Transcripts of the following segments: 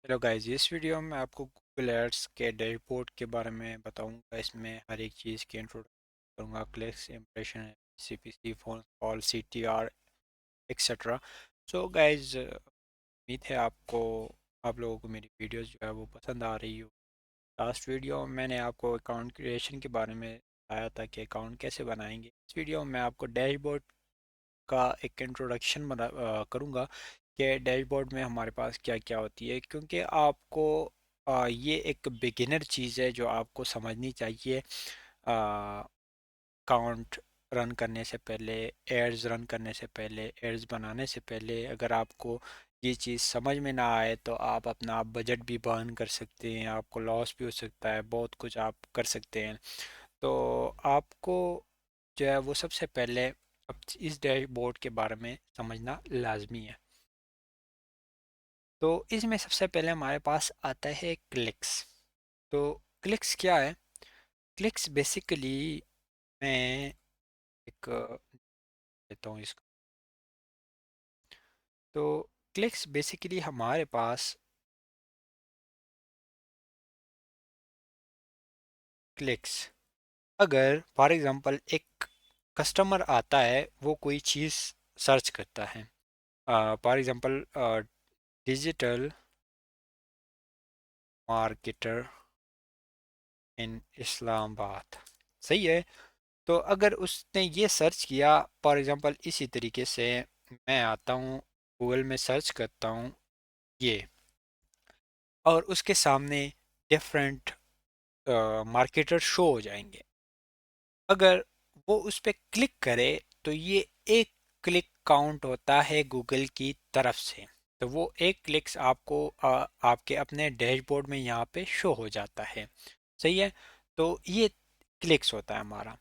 Hello guys, इस video में आपको गूगल एड्स के डैशबोर्ड के बारे में बताऊंगा। इसमें हर एक चीज़ की इंट्रोडक्शन करूंगा। Clicks, impression, CPC, phone call, CTR, etcetera. So guys, उम्मीद है आप लोगों को मेरी वीडियोस जो है वो पसंद आ रही हो। लास्ट वीडियो में मैंने आपको अकाउंट क्रिएशन के बारे में बताया था कि अकाउंट कैसे बनाएंगे। इस वीडियो में मैं आपको डैशबोर्ड का एक इंट्रोडक्शन करूँगा कि डैशबोर्ड में हमारे पास क्या क्या होती है, क्योंकि आपको ये एक बिगिनर चीज़ है जो आपको समझनी चाहिए। अकाउंट रन करने से पहले, एड्स रन करने से पहले, एड्स बनाने से पहले अगर आपको ये चीज़ समझ में ना आए तो आप अपना बजट भी बर्न कर सकते हैं, आपको लॉस भी हो सकता है, बहुत कुछ आप कर सकते हैं। तो आपको जो है वो सबसे पहले अब इस डैशबोर्ड के बारे में समझना लाजमी है। तो इसमें सबसे पहले हमारे पास आता है क्लिक्स। तो क्लिक्स क्या है? क्लिक्स बेसिकली, मैं एक देता हूँ इसको। तो क्लिक्स बेसिकली हमारे पास क्लिक्स, अगर फॉर एग्जांपल एक कस्टमर आता है, वो कोई चीज़ सर्च करता है, for example digital marketer in Islamabad, सही है। तो अगर उसने ये सर्च किया, फॉर एग्जांपल इसी तरीके से मैं आता हूँ, गूगल में सर्च करता हूँ ये, और उसके सामने डिफरेंट मार्केटर शो हो जाएंगे। अगर वो उस पर क्लिक करे तो ये एक क्लिक काउंट होता है गूगल की तरफ से। तो वो एक क्लिक्स आपको आपके अपने डैशबोर्ड में यहाँ पे शो हो जाता है, सही है। तो ये क्लिक्स होता है हमारा।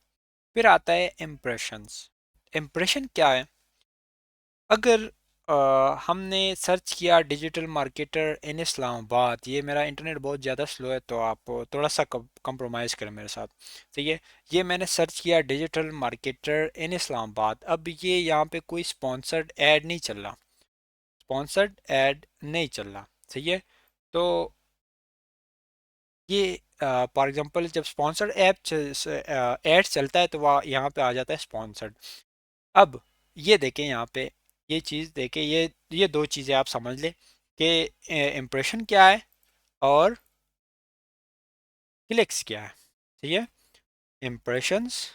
फिर आता है इम्प्रेशंस। इम्प्रेशन क्या है? अगर हमने सर्च किया डिजिटल मार्केटर इन इस्लामाबाद, ये मेरा इंटरनेट बहुत ज़्यादा स्लो है तो आप थोड़ा सा कंप्रोमाइज़ करें मेरे साथ, ठीक है। ये मैंने सर्च किया डिजिटल मार्केटर इन इस्लामाबाद। अब ये यहाँ पे कोई स्पॉन्सर्ड ऐड नहीं चल रहा, स्पॉन्सर्ड ऐड नहीं चल रहा, सही है। तो ये फॉर एग्जांपल जब स्पॉन्सर्ड ऐड चलता है तो वह यहाँ पे आ जाता है स्पॉन्सर्ड। अब ये देखें यहाँ पे, ये चीज़ देखें, ये दो चीज़ें आप समझ लें कि इम्प्रेशन क्या है और क्लिक्स क्या है, ठीक है। इम्प्रेशंस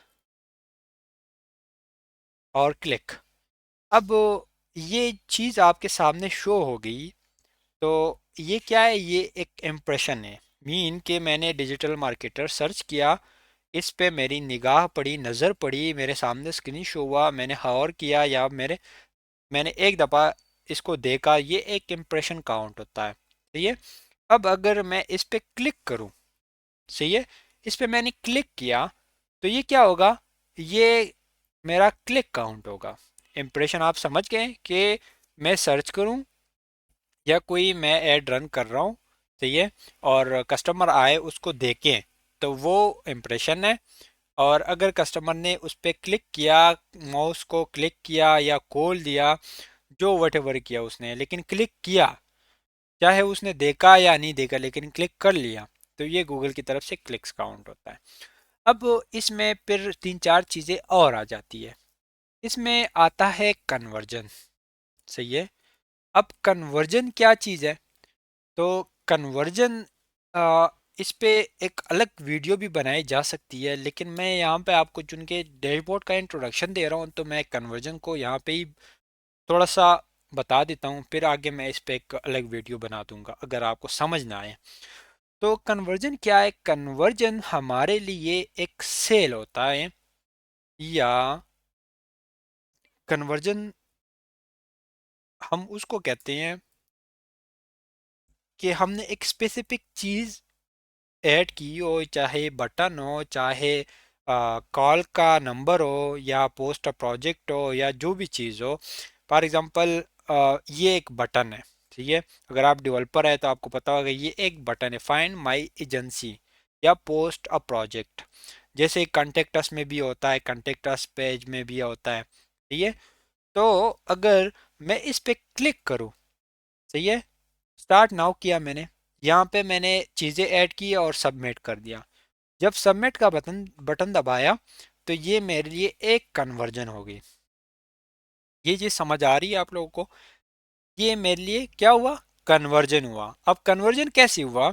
और क्लिक। अब ये चीज़ आपके सामने शो हो गई। तो ये क्या है? ये एक इम्प्रेशन है। मीन कि मैंने डिजिटल मार्केटर सर्च किया, इस पे मेरी निगाह पड़ी, नज़र पड़ी, मेरे सामने स्क्रीन शो हुआ, मैंने हॉर किया या मैंने एक दफ़ा इसको देखा, ये एक इम्प्रेशन काउंट होता है, सही है। अब अगर मैं इस पे क्लिक करूं, सही है, इस पे मैंने क्लिक किया तो ये क्या होगा? ये मेरा क्लिक काउंट होगा। इम्प्रेशन आप समझ गए कि मैं सर्च करूं या कोई मैं ऐड रन कर रहा हूं, सही है, और कस्टमर आए उसको देखें, तो वो इम्प्रेशन है। और अगर कस्टमर ने उस पर क्लिक किया, माउस को क्लिक किया या खोल दिया, जो वटेवर किया उसने, लेकिन क्लिक किया, चाहे उसने देखा या नहीं देखा लेकिन क्लिक कर लिया, तो ये गूगल की तरफ से क्लिक्स काउंट होता है। अब इसमें फिर तीन चार चीज़ें और आ जाती है। इसमें आता है कन्वर्जन, सही है। अब कन्वर्जन क्या चीज़ है? तो कन्वर्जन, इस पे एक अलग वीडियो भी बनाई जा सकती है, लेकिन मैं यहाँ पे आपको चुन के डैशबोर्ड का इंट्रोडक्शन दे रहा हूँ, तो मैं कन्वर्जन को यहाँ पे ही थोड़ा सा बता देता हूँ, फिर आगे मैं इस पे एक अलग वीडियो बना दूंगा अगर आपको समझ ना आए। तो कन्वर्जन क्या है? कन्वर्जन हमारे लिए एक सेल होता है, या कन्वर्जन हम उसको कहते हैं कि हमने एक स्पेसिफिक चीज़ ऐड की हो, चाहे बटन हो, चाहे कॉल का नंबर हो, या पोस्ट अ प्रोजेक्ट हो, या जो भी चीज़ हो। फॉर एग्जांपल ये एक बटन है, ठीक है। अगर आप डेवलपर है तो आपको पता होगा ये एक बटन है, फाइंड माय एजेंसी या पोस्ट अ प्रोजेक्ट। जैसे कंटेक्ट अस में भी होता है, कंटेक्ट अस पेज में भी होता है, ठीक है। तो अगर मैं इस पे क्लिक करूँ, सही है, स्टार्ट नाउ किया मैंने, यहाँ पे मैंने चीज़ें ऐड की और सबमिट कर दिया। जब सबमिट का बटन बटन दबाया तो ये मेरे लिए एक कन्वर्जन हो गई। ये चीज़ समझ आ रही है आप लोगों को? ये मेरे लिए क्या हुआ, कन्वर्जन हुआ। अब कन्वर्जन कैसे हुआ,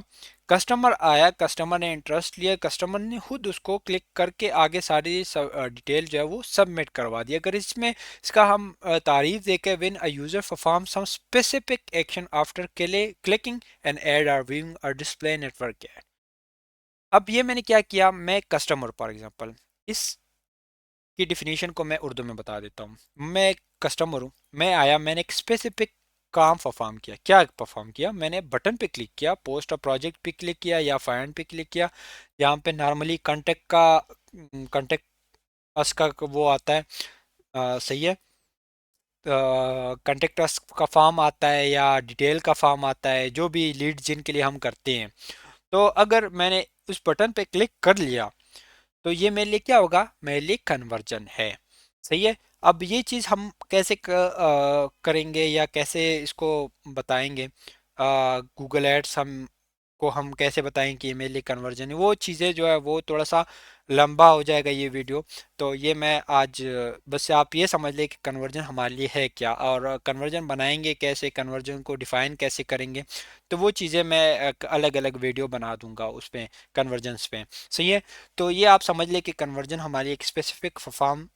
कस्टमर आया, कस्टमर ने इंटरेस्ट लिया, कस्टमर ने खुद उसको क्लिक करके आगे सारी डिटेल जो है वो सबमिट करवा दी। अगर इसमें इसका हम तारीफ देखें, when a user perform some specific action after clicking and ad or viewing और डिस्प्ले नेटवर्क ऐड। अब ये मैंने क्या किया, मैं कस्टमर फॉर एग्जांपल, इस की डिफिनीशन को मैं उर्दू में बता देता हूँ। मैं एक कस्टमर हूँ, मैं आया, मैंने एक स्पेसिफिक काम परफॉर्म किया। क्या परफॉर्म किया, मैंने बटन पे क्लिक किया, पोस्ट अ प्रोजेक्ट पे क्लिक किया या फाइंड पे क्लिक किया। यहाँ पे नॉर्मली कांटेक्ट अस का वो आता है, सही है, कांटेक्ट अस का फॉर्म आता है या डिटेल का फॉर्म आता है, जो भी लीड जिनके लिए हम करते हैं। तो अगर मैंने उस बटन पे क्लिक कर लिया तो ये मेरे लिए क्या होगा, मेरे लिए कन्वर्जन है। सही है। अब ये चीज़ हम कैसे करेंगे या कैसे इसको बताएंगे, गूगल एड्स हम को हम कैसे बताएं कि ये मेरे लिए कन्वर्जन है, वो चीज़ें जो है वो थोड़ा सा लंबा हो जाएगा ये वीडियो। तो ये मैं आज बस आप ये समझ लें कि कन्वर्जन हमारे लिए है क्या, और कन्वर्जन बनाएंगे कैसे, कन्वर्जन को डिफ़ाइन कैसे करेंगे। तो वो चीज़ें मैं अलग अलग वीडियो बना दूंगा उस पर, कन्वर्जन्स पे। सही है। तो ये आप समझ लें कि कन्वर्जन हमारी एक स्पेसिफिक परफॉर्म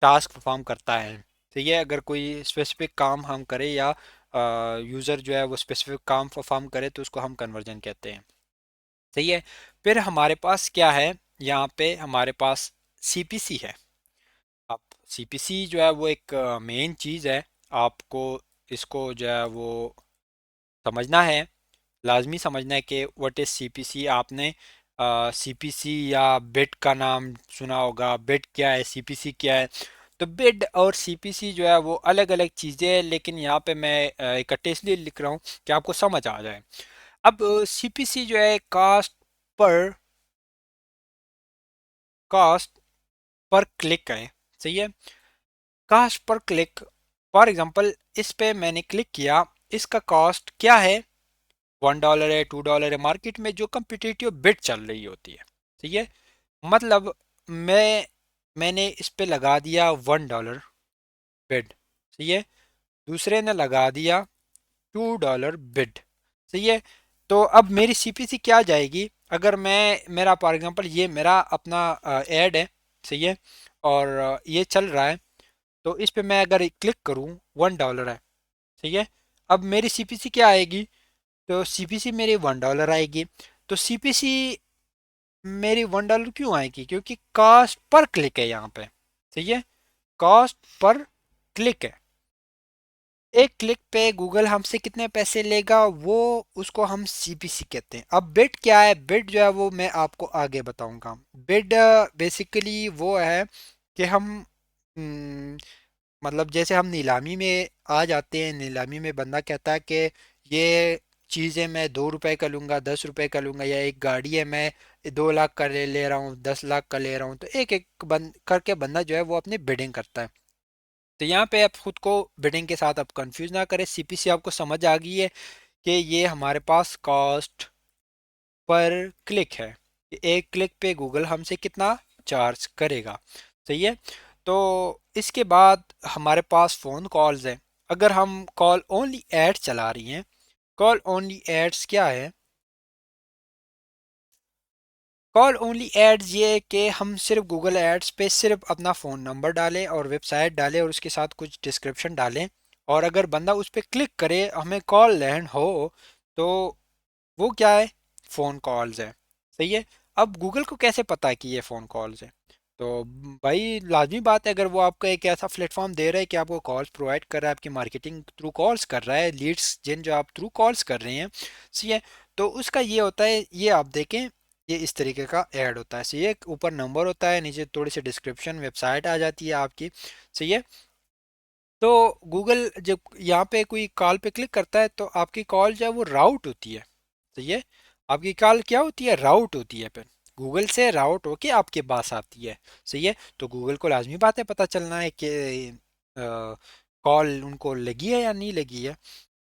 टास्क परफॉर्म करता है। ठीक है, अगर कोई स्पेसिफिक काम हम करें या यूज़र जो है वो स्पेसिफिक काम परफॉर्म करे तो उसको हम कन्वर्जन कहते हैं। सही है। फिर हमारे पास क्या है, यहाँ पे हमारे पास सीपीसी है। अब सीपीसी जो है वो एक मेन चीज़ है, आपको इसको जो है वो समझना है, लाजमी समझना है कि व्हाट इज़ सीपीसी। आपने सीपीसी या बिट का नाम सुना होगा, बिट क्या है, सीपीसी क्या है। तो बिट और सीपीसी जो है वो अलग अलग चीज़ें हैं, लेकिन यहाँ पे मैं इकट्ठे इसलिए लिख रहा हूँ कि आपको समझ आ जाए। अब सीपीसी जो है पर कॉस्ट पर क्लिक है। सही है। Cost per click, for example इस पे मैंने क्लिक किया, इसका कॉस्ट क्या है, $1 है, $2 है, मार्केट में जो कम्पिटिटिव बिड चल रही होती है। ठीक है। मतलब मैंने इस पे लगा दिया $1 बिड। सही है। दूसरे ने लगा दिया $2 बिड। सही है। तो अब मेरी सीपीसी क्या जाएगी, अगर मैं, मेरा फॉर एग्जांपल ये मेरा अपना ऐड है। सही है। और ये चल रहा है, तो इस पे मैं अगर क्लिक करूँ, $1 है। ठीक है। अब मेरी सीपीसी क्या आएगी, तो सीपीसी मेरी $1 आएगी। तो सीपीसी मेरी $1 क्यों आएगी, क्योंकि कॉस्ट पर क्लिक है यहाँ पे। ठीक है। कॉस्ट पर क्लिक है, एक क्लिक पे गूगल हमसे कितने पैसे लेगा, वो उसको हम सीपीसी कहते हैं। अब बिड क्या है, बिड जो है वो मैं आपको आगे बताऊंगा। बिड बेसिकली वो है कि हम हम्म, मतलब जैसे हम नीलामी में आ जाते हैं, नीलामी में बंदा कहता है कि ये चीज़ें मैं $2 का लूँगा, $10 का लूँगा, या एक गाड़ी है मैं 2 लाख का ले रहा हूँ, 10 लाख का ले रहा हूँ। तो एक एक करके बंदा जो है वो अपनी बिडिंग करता है। तो यहाँ पे आप खुद को बिडिंग के साथ आप कंफ्यूज ना करें, सीपीसी आपको समझ आ गई है कि ये हमारे पास कॉस्ट पर क्लिक है, कि एक क्लिक पे गूगल हमसे कितना चार्ज करेगा। सही है। तो इसके बाद हमारे पास फ़ोन कॉल्स हैं। अगर हम कॉल ओनली एड्स चला रही हैं, कॉल ओनली एड्स क्या है, कॉल ओनली एड्स ये है कि हम सिर्फ गूगल एड्स पे सिर्फ अपना फ़ोन नंबर डालें और वेबसाइट डालें और उसके साथ कुछ डिस्क्रिप्शन डालें, और अगर बंदा उस पर क्लिक करे, हमें कॉल लैंड हो, तो वो क्या है, फ़ोन कॉल्स है। सही है। अब गूगल को कैसे पता है कि ये फ़ोन कॉल्स है, तो भाई लाजमी बात है, अगर वो आपको एक ऐसा प्लेटफॉर्म दे रहा है कि आपको कॉल्स प्रोवाइड कर रहा है, आपकी मार्केटिंग थ्रू कॉल्स कर रहा है, लीड्स जिन जो आप थ्रू कॉल्स कर रहे हैं। सही है। तो उसका ये होता है, ये आप देखें, ये इस तरीके का ऐड होता है। सही है। ऊपर नंबर होता है, नीचे थोड़ी सी डिस्क्रिप्शन, वेबसाइट आ जाती है आपकी। सही है। तो गूगल जब यहाँ पे कोई कॉल पे क्लिक करता है तो आपकी कॉल जो है वो राउट होती है। सही है। आपकी कॉल क्या होती है, राउट होती है, फिर गूगल से राउट होके आपके पास आती है। सही है। तो गूगल को लाजमी बात है पता चलना है कि कॉल उनको लगी है या नहीं लगी है।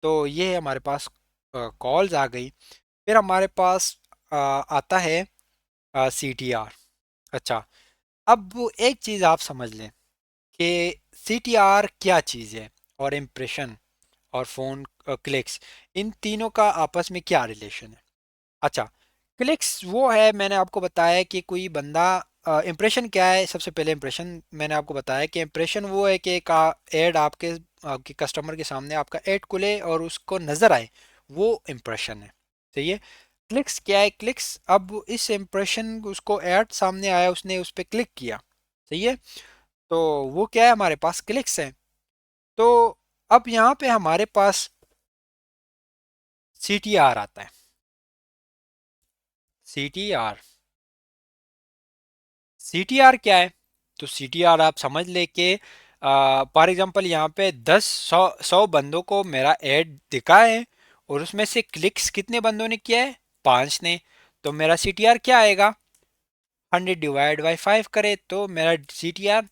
तो ये हमारे पास कॉल्स आ गई। फिर हमारे पास आता है CTR। अच्छा, अब वो एक चीज़ आप समझ लें कि CTR क्या चीज़ है, और इम्प्रेशन और फ़ोन क्लिक्स, इन तीनों का आपस में क्या रिलेशन है। अच्छा, क्लिक्स वो है, मैंने आपको बताया कि कोई बंदा, इम्प्रेशन क्या है। सबसे पहले इम्प्रेशन मैंने आपको बताया कि इम्प्रेशन वो है कि एक ऐड आपके आपके कस्टमर के सामने आपका ऐड खुले और उसको नज़र आए, वो इम्प्रेशन है। सही है। क्लिक्स क्या है? क्लिक्स, अब इस इम्प्रेशन, उसको ऐड सामने आया, उसने उस पर क्लिक किया। सही है। तो वो क्या है? हमारे पास क्लिक्स है। तो अब यहाँ पे हमारे पास CTR आता है। CTR, CTR क्या है? तो CTR आप समझ ले कि फॉर एग्जांपल यहाँ पे 10 100 बंदों को मेरा ऐड दिखा है, और उसमें से क्लिक्स कितने बंदों ने किया है? 5 ने। तो मेरा CTR क्या आएगा? 100 डिवाइड बाई 5 करे तो मेरा CTR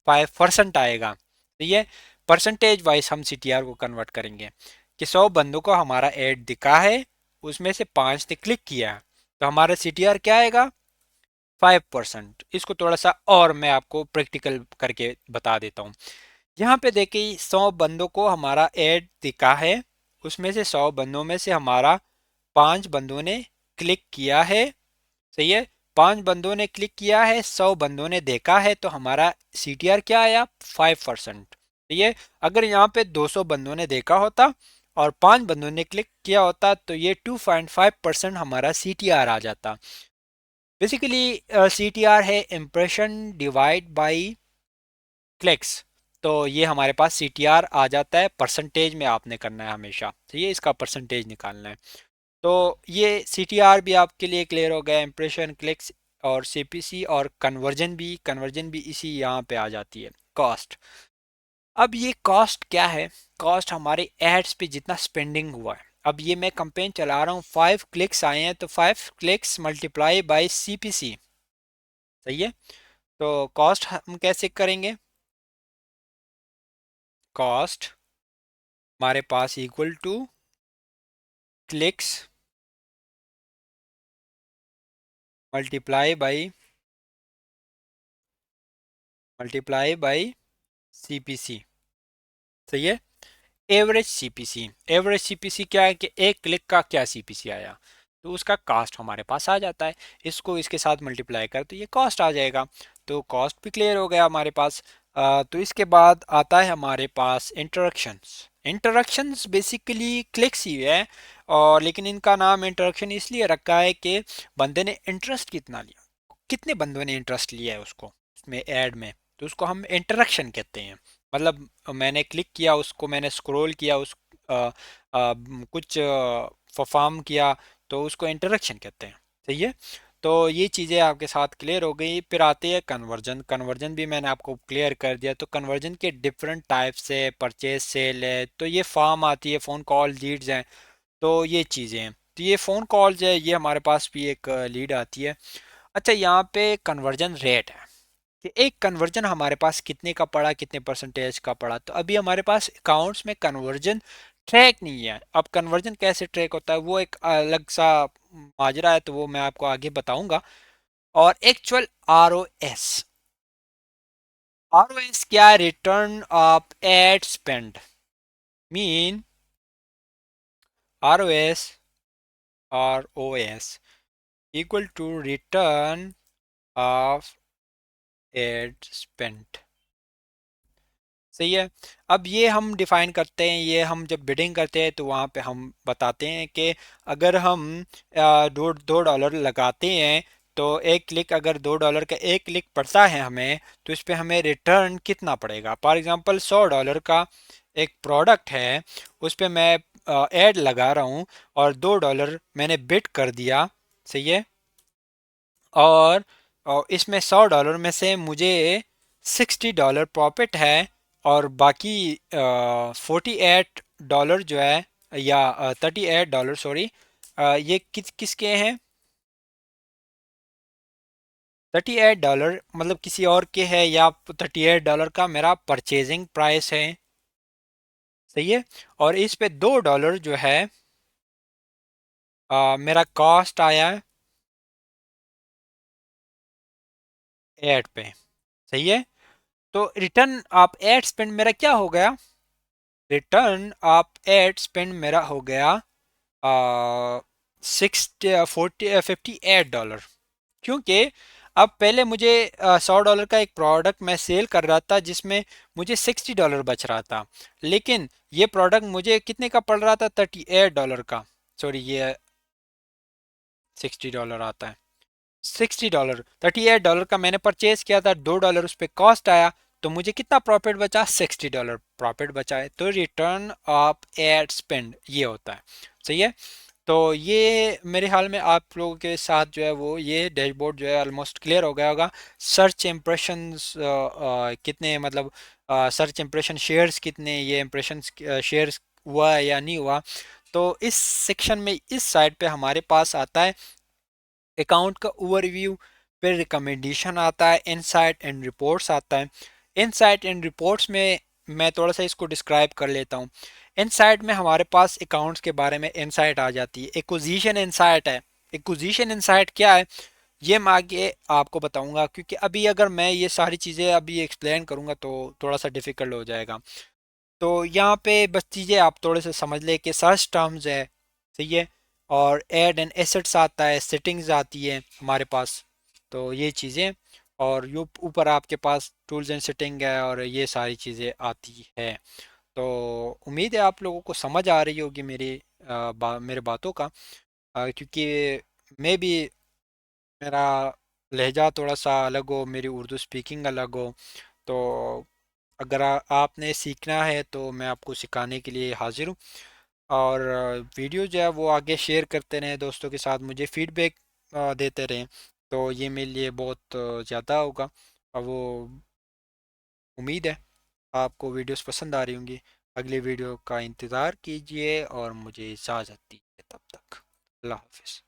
5% आएगा। तो ये परसेंटेज वाइज हम CTR को कन्वर्ट करेंगे कि 100 बंदों को हमारा ऐड दिखा है, उसमें से 5 ने क्लिक किया है, तो हमारा CTR क्या आएगा? 5%। इसको थोड़ा सा और मैं आपको प्रैक्टिकल करके बता देता हूँ। यहाँ पे देखिए, 100 बंदों को हमारा ऐड दिखा है, उसमें से 100 बंदों में से हमारा 5 बंदों ने क्लिक किया है। सही है। 5 बंदों ने क्लिक किया है, 100 बंदों ने देखा है, तो हमारा CTR क्या आया? 5%। सही है। अगर यहाँ पे 200 बंदों ने देखा होता और 5 बंदों ने क्लिक किया होता, तो ये 2.5% हमारा CTR आ जाता। बेसिकली CTR है इम्प्रेशन डिवाइड बाई क्लिक्स। तो ये हमारे पास CTR आ जाता है। परसेंटेज में आपने करना है हमेशा, तो ये इसका परसेंटेज निकालना है। तो ये CTR भी आपके लिए क्लियर हो गया, इम्प्रेशन, क्लिक्स और CPC, और कन्वर्जन भी इसी यहाँ पे आ जाती है। कॉस्ट, अब ये कॉस्ट क्या है? कॉस्ट हमारे एड्स पे जितना स्पेंडिंग हुआ है। अब ये मैं कंपेन चला रहा हूँ, 5 क्लिक्स आए हैं, तो 5 क्लिक्स मल्टीप्लाई बाई CPC। सही है। तो कॉस्ट हम कैसे करेंगे? कॉस्ट हमारे पास equal to clicks multiply by CPC। सही है। एवरेज सीपीसी क्या है कि एक क्लिक का क्या सीपीसी आया, तो उसका कॉस्ट हमारे पास आ जाता है। इसको इसके साथ मल्टीप्लाई कर तो ये कॉस्ट आ जाएगा। तो कॉस्ट भी क्लियर हो गया हमारे पास। तो इसके बाद आता है हमारे पास इंटरेक्शंस। इंटरेक्शंस बेसिकली क्लिक्स ही है, और लेकिन इनका नाम इंटरेक्शन इसलिए रखा है कि बंदे ने इंटरेस्ट कितना लिया, कितने बंदों ने इंटरेस्ट लिया है उसको, उसमें ऐड में, तो उसको हम इंटरेक्शन कहते हैं। मतलब मैंने क्लिक किया, उसको मैंने स्क्रॉल किया, उस कुछ परफॉर्म किया, तो उसको इंटरेक्शन कहते हैं। सही है। तो ये चीज़ें आपके साथ क्लियर हो गई। फिर आती है कन्वर्जन। कन्वर्जन भी मैंने आपको क्लियर कर दिया। तो कन्वर्जन के डिफरेंट टाइप्स है, परचेज, सेल है, तो ये फॉर्म आती है, फ़ोन कॉल, लीड्स हैं, तो ये चीज़ें हैं। तो ये फ़ोन कॉल्स है, ये हमारे पास भी एक लीड आती है। अच्छा, यहाँ पे कन्वर्जन रेट है कि एक कन्वर्जन हमारे पास कितने का पड़ा, कितने परसेंटेज का पड़ा। तो अभी हमारे पास अकाउंट्स में कन्वर्जन ट्रैक नहीं है। अब कन्वर्जन कैसे ट्रैक होता है, वो एक अलग सा माजरा है, तो वो मैं आपको आगे बताऊंगा। और एक्चुअल आर ओ एस क्या है? Return of ad spend. Mean R O S equal to return of ad spend. सही है। अब ये हम डिफाइन करते हैं, ये हम जब बिडिंग करते हैं तो वहाँ पे हम बताते हैं कि अगर हम $2 लगाते हैं, तो एक क्लिक, अगर $2 का एक क्लिक पड़ता है हमें, तो इस पे हमें रिटर्न कितना पड़ेगा। फॉर एग्जांपल $100 का एक प्रोडक्ट है, उस पे मैं ऐड लगा रहा हूँ, और $2 मैंने बिड कर दिया। सही है। और इसमें $100 में से मुझे $60 प्रॉफिट है, और बाकी $48 जो है, या $38, सॉरी, ये किसके हैं? $38 मतलब किसी और के है, या $38 का मेरा परचेजिंग प्राइस है। सही है। और इस पे $2 जो है मेरा कॉस्ट आया है एड पे। सही है। तो रिटर्न आप एड स्पेंड मेरा क्या हो गया, रिटर्न आप एड स्पेंड मेरा हो गया 58 डॉलर। क्योंकि अब पहले मुझे $100 का एक प्रोडक्ट मैं सेल कर रहा था जिसमें मुझे $60 बच रहा था, लेकिन ये प्रोडक्ट मुझे कितने का पड़ रहा था, $38 का। सॉरी, ये $60 आता है। $60, $38 का मैंने परचेज किया था, $2 उस पर कॉस्ट आया, तो मुझे कितना प्रॉफिट बचा, $60 प्रॉफिट बचा है। तो रिटर्न ऑफ एड स्पेंड ये होता है। सही है। तो ये मेरे ख्याल में आप लोगों के साथ जो है वो ये डैशबोर्ड जो है ऑलमोस्ट क्लियर हो गया होगा। सर्च इम्प्रेशंस कितने, मतलब सर्च इम्प्रेशन शेयर्स कितने, ये इम्प्रेशन शेयर्स हुआ है या नहीं हुआ। तो इस सेक्शन में इस साइड पे हमारे पास आता है अकाउंट का ओवरव्यू, फिर रिकमेंडेशन आता है, इनसाइट एंड रिपोर्ट्स आता है। इनसाइट एंड रिपोर्ट्स में मैं थोड़ा सा इसको डिस्क्राइब कर लेता हूँ। इनसाइट में हमारे पास अकाउंट्स के बारे में इनसाइट आ जाती है। एक्विजिशन इनसाइट है। एक्विजिशन इनसाइट क्या है, ये मैं आगे आपको बताऊंगा, क्योंकि अभी अगर मैं ये सारी चीज़ें अभी एक्सप्लेन करूंगा तो थोड़ा सा डिफिकल्ट हो जाएगा। तो यहाँ पे बस चीज़ें आप थोड़े से समझ ले कि सर्च टर्म्स है। सही है। और एड एंड एसेट्स आता है, सेटिंग्स आती है हमारे पास। तो ये चीज़ें, और यू ऊपर आपके पास टूल्स एंड सेटिंग है, और ये सारी चीज़ें आती है। तो उम्मीद है आप लोगों को समझ आ रही होगी मेरे बातों का, क्योंकि मैं भी, मेरा लहजा थोड़ा सा अलग हो, मेरी उर्दू स्पीकिंग अलग हो। तो अगर आपने सीखना है तो मैं आपको सिखाने के लिए हाजिर हूँ। और वीडियो जो है वो आगे शेयर करते रहें दोस्तों के साथ, मुझे फीडबैक देते रहें। तो ये मेरे लिए बहुत ज़्यादा होगा। और वो उम्मीद है आपको वीडियोस पसंद आ रही होंगी। अगली वीडियो का इंतज़ार कीजिए और मुझे इजाज़त दीजिए, तब तक अल्लाह हाफिज़।